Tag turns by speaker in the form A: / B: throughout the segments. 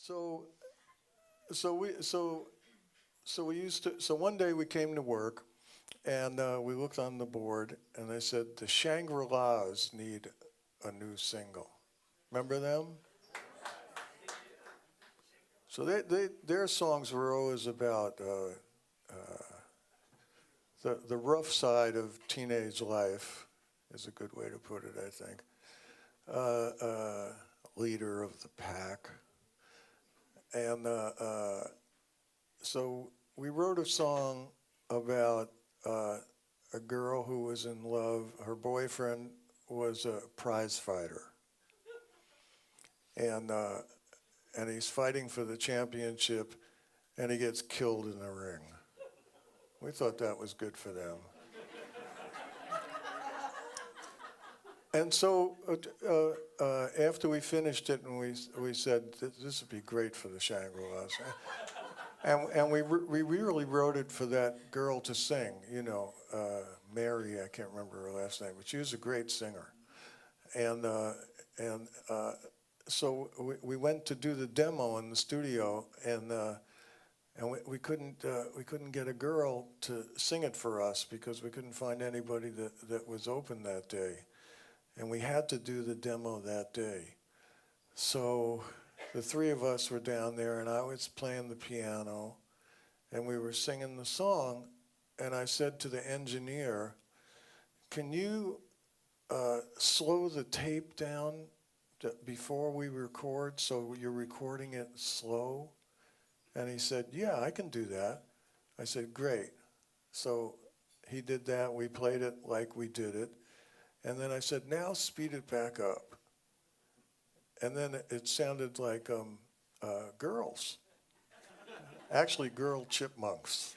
A: So, so we, so, so we used to. So one day we came to work, and we looked on the board, and they said the Shangri-Las need a new single. Remember them? So their songs were always about the rough side of teenage life, is a good way to put it, I think. Leader of the pack. And so we wrote a song about a girl who was in love. Her boyfriend was a prize fighter. And he's fighting for the championship, and he gets killed in the ring. We thought that was good for them. And so after we finished it, and we said, this would be great for the Shangri-Las. And we really wrote it for that girl to sing, Mary, I can't remember her last name, but she was a great singer. And so we went to do the demo in the studio, and we couldn't get a girl to sing it for us because we couldn't find anybody that was open that day. And we had to do the demo that day. So the three of us were down there, and I was playing the piano, and we were singing the song, and I said to the engineer, can you slow the tape down before we record so you're recording it slow? And he said, yeah, I can do that. I said, great. So he did that. We played it like we did it. And then I said, now speed it back up. And then it sounded like girls. Actually, girl chipmunks.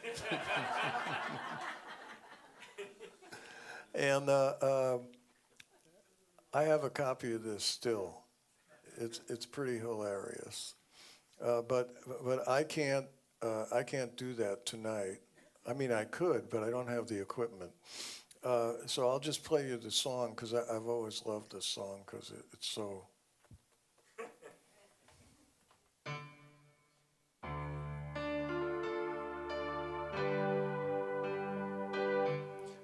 A: And I have a copy of this still. It's pretty hilarious. But I can't do that tonight. I mean, I could, but I don't have the equipment. So I'll just play you the song because I've always loved this song because it's so.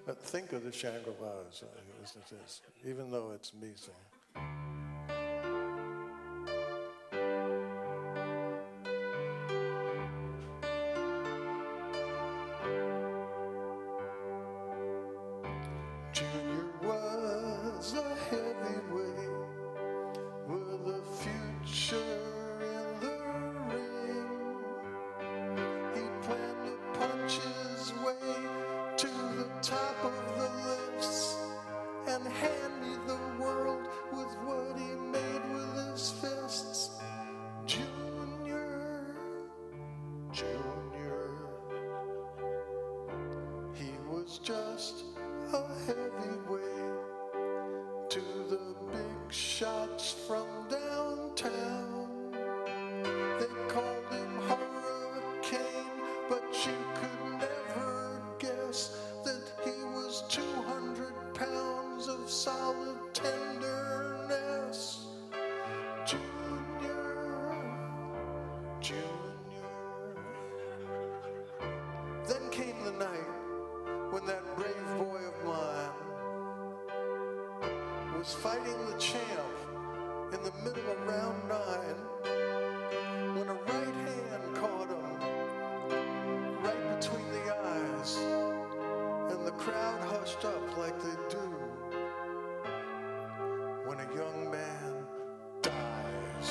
A: But think of the Shangri-Las as it is, even though it's me singing. Junior was a heavyweight with a future in the ring. He planned to punch his way to the top of the lifts and hand me the world with what he made with his fists. Junior, Junior, he was just a heavyweight to the big shots from downtown. They called him Hurricane, but you could never guess that he was 200 pounds of solid tenderness. Junior, Junior. Then came the night when that brave boy of mine was fighting the champ in the middle of round 9, when a right hand caught him right between the eyes, and the crowd hushed up like they do when a young man dies.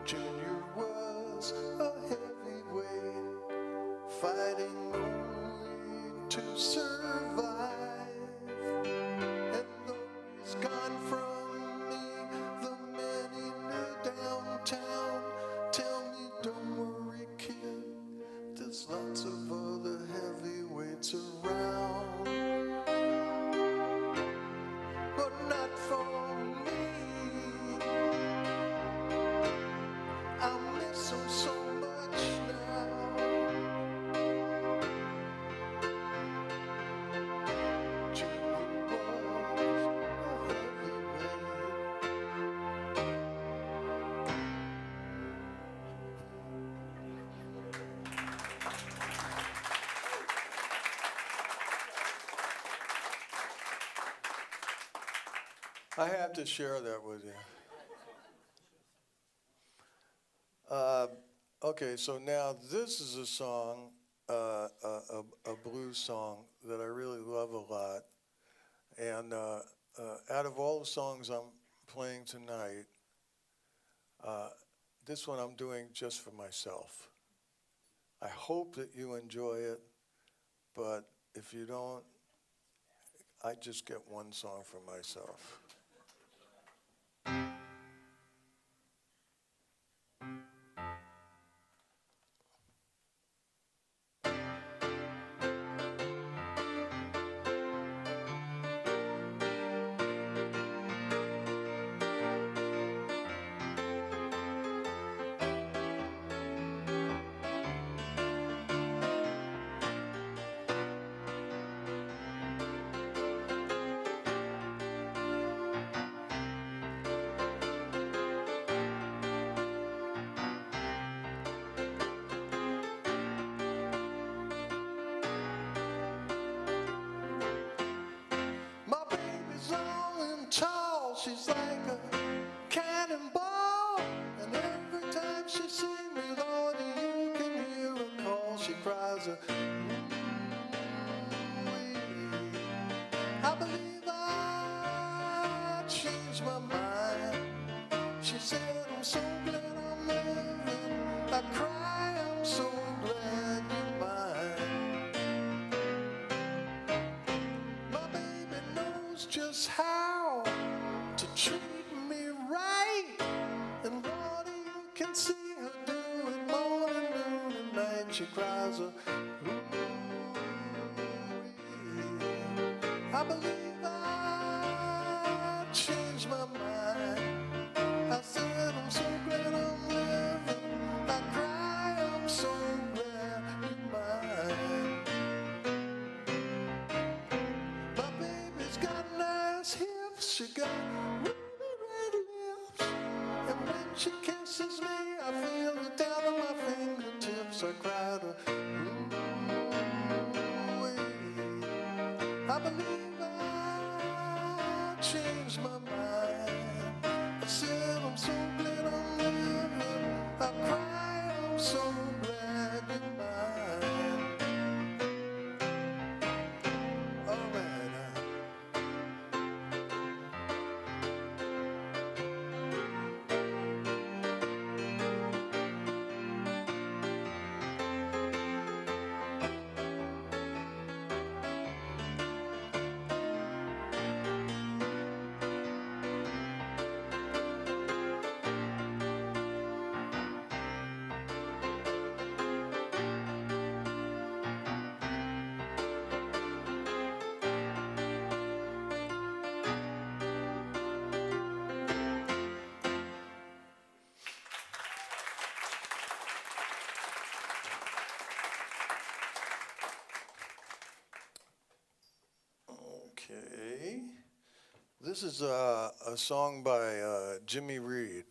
A: Junior was a heavyweight, fighting only to survive. And though he's gone from me, the men he knew downtown tell me, don't worry, kid, there's lots of other heavyweights around. But not for me. I miss him so much now. I had to share that with you. Okay, so now this is a song, a blues song that I really love a lot. And out of all the songs I'm playing tonight, this one I'm doing just for myself. I hope that you enjoy it, but if you don't, I just get one song for myself. My baby's long and tall, she's like a cannonball. And every time she sees me, Lord, you can hear her call. She cries a I believe I changed my mind. She said, I'm so glad I'm living. I cry, I'm so glad you're mine. My baby knows just how to treat me right. And Lord, you can see her do it morning, noon, and night. She cries a I believe I changed my mind. I said I'm so glad I'm living. I cry, I'm so glad you're mine. My baby's got nice hips, she got ruby red lips. And when she kisses me, I feel it down on my fingertips. I cried I believe I changed my mind. I said I'm so glad I'm living. I cry, I'm so glad you're mine. All right. Okay. This is a song by Jimmy Reed.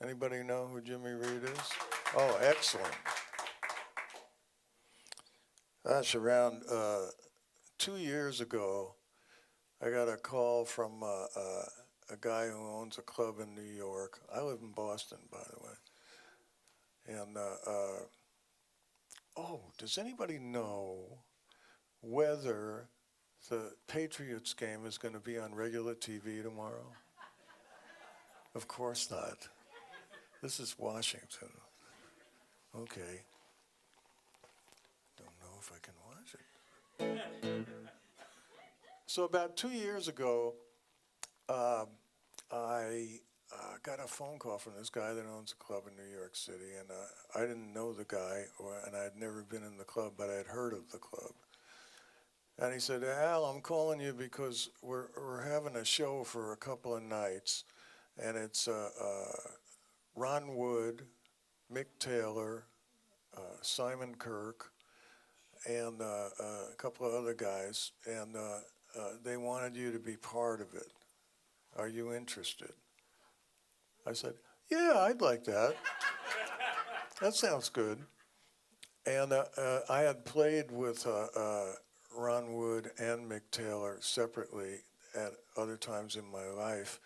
A: Anybody know who Jimmy Reed is? Oh, excellent. That's around 2 years ago. I got a call from a guy who owns a club in New York. I live in Boston, by the way. And, does anybody know whether the Patriots game is going to be on regular TV tomorrow? Of course not. This is Washington. Okay. Don't know if I can watch it. So about 2 years ago, I got a phone call from this guy that owns a club in New York City, and I didn't know the guy, and I had never been in the club, but I had heard of the club. And he said, Al, I'm calling you because we're having a show for a couple of nights, and it's Ron Wood, Mick Taylor, Simon Kirk, and a couple of other guys, and they wanted you to be part of it. Are you interested? I said, yeah, I'd like that. That sounds good. And I had played with Ron Wood and Mick Taylor separately at other times in my life.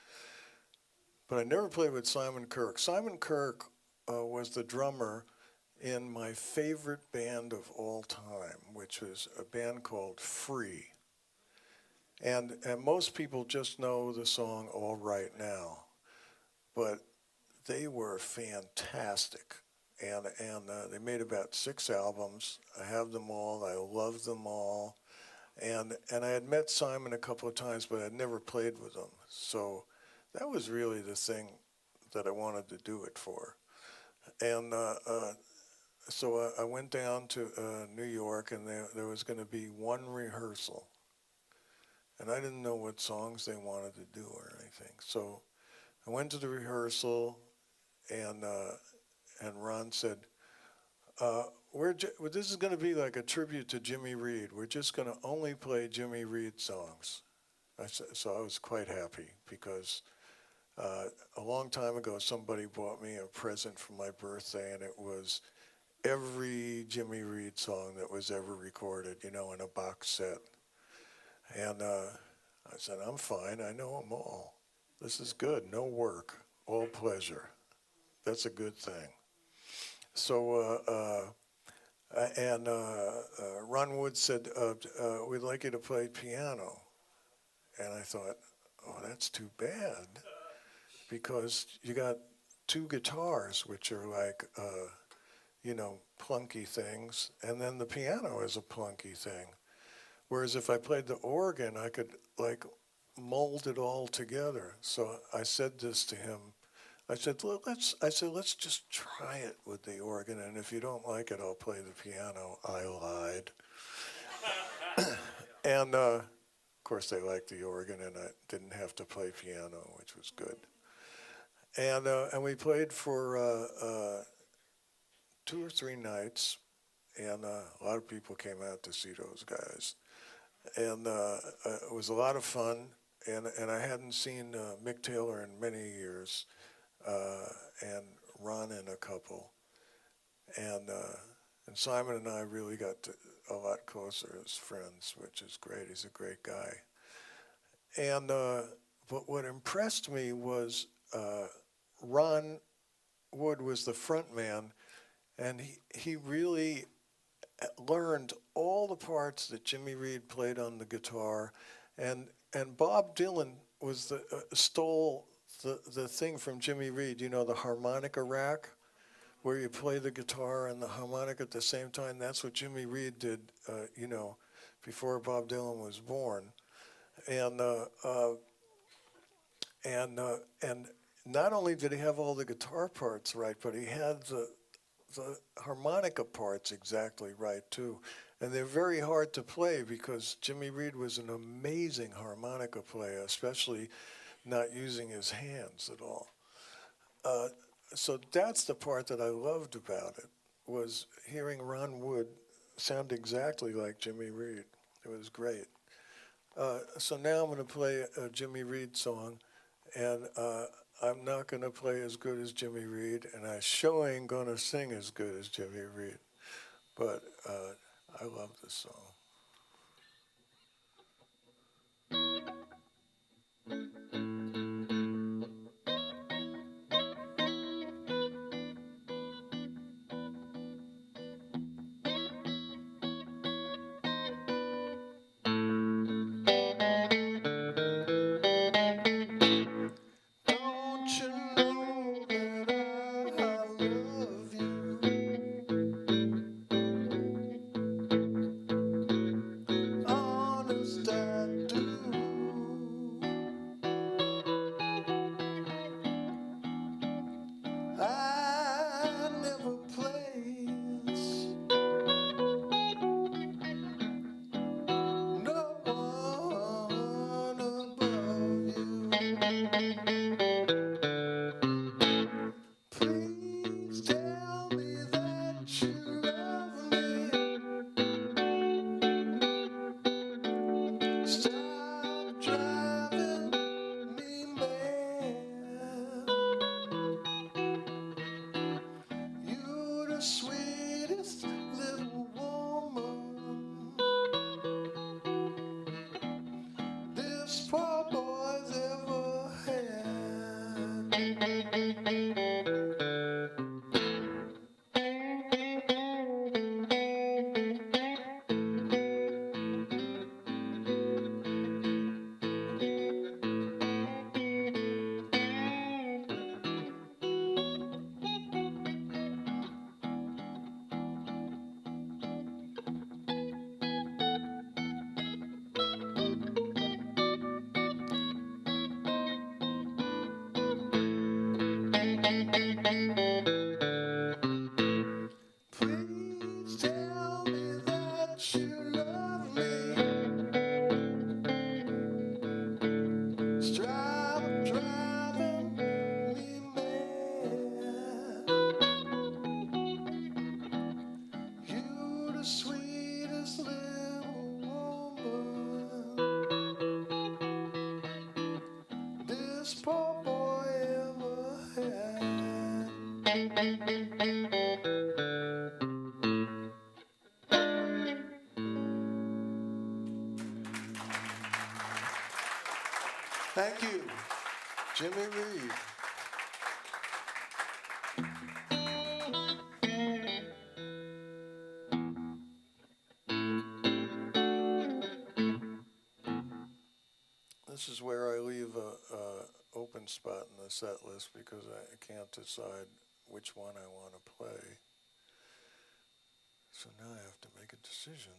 A: But I never played with Simon Kirke. Simon Kirke was the drummer in my favorite band of all time, which was a band called Free. And most people just know the song All Right Now, but they were fantastic. And they made about 6 albums. I have them all. I love them all. And I had met Simon a couple of times, but I'd never played with him. So that was really the thing that I wanted to do it for. And so I went down to New York, and there was going to be one rehearsal. And I didn't know what songs they wanted to do or anything. So I went to the rehearsal, and Ron said, this is going to be like a tribute to Jimmy Reed. We're just going to only play Jimmy Reed songs. So I was quite happy because a long time ago somebody bought me a present for my birthday, and it was every Jimmy Reed song that was ever recorded, in a box set. And I said, I'm fine. I know them all. This is good. No work. All pleasure. That's a good thing. So, Ron Wood said, we'd like you to play piano. And I thought, oh, that's too bad. Because you got 2 guitars, which are like, plunky things. And then the piano is a plunky thing. Whereas if I played the organ, I could mold it all together. So I said this to him. I said, let's just try it with the organ, and if you don't like it, I'll play the piano. I lied. And of course they liked the organ, and I didn't have to play piano, which was good. And we played for 2 or 3 nights, and a lot of people came out to see those guys. And it was a lot of fun, and I hadn't seen Mick Taylor in many years, and Ron in a couple. And Simon and I really got a lot closer as friends, which is great. He's a great guy. And but what impressed me was Ron Wood was the front man, and he really learned all the parts that Jimmy Reed played on the guitar, and Bob Dylan was stole the thing from Jimmy Reed, the harmonica rack, where you play the guitar and the harmonica at the same time. That's what Jimmy Reed did, before Bob Dylan was born, and not only did he have all the guitar parts right, but he had the harmonica parts exactly right too. And they're very hard to play because Jimmy Reed was an amazing harmonica player, especially not using his hands at all. So that's the part that I loved about it, was hearing Ron Wood sound exactly like Jimmy Reed. It was great. So now I'm going to play a Jimmy Reed song, and I'm not going to play as good as Jimmy Reed, and I sure ain't going to sing as good as Jimmy Reed. But I love this song. this poor boy ever had. Thank you, Jimmy Reed. This is where I leave a open spot in the set list because I can't decide which one I want to play. So now I have to make a decision.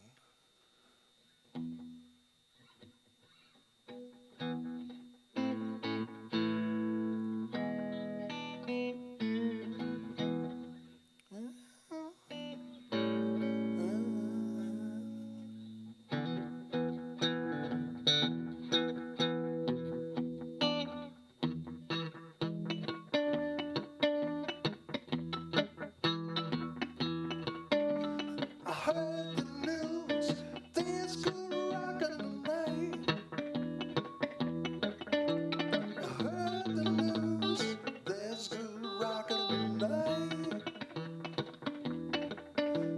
A: I heard the news, there's good rockin' tonight. I heard the news, there's good rockin' tonight.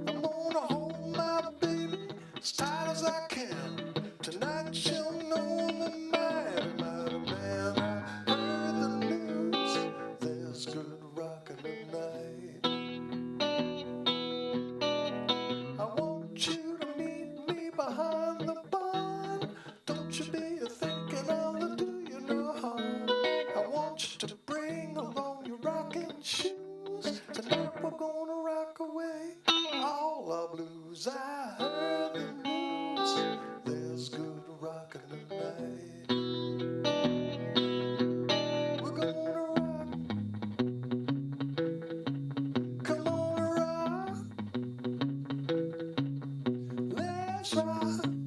A: I'm gonna hold my baby as tight as I can. Tonight she'll know I'm a mighty, mighty man. I heard the news, there's good rockin' tonight. I want you to meet me behind the barn. Don't you be thinking I'll do you no harm. I want you to bring along your rocking shoes. Tonight we're gonna rock away all our blues. I heard the news, there's good rockin' tonight. We're gonna rock, come on rock. Let's rock.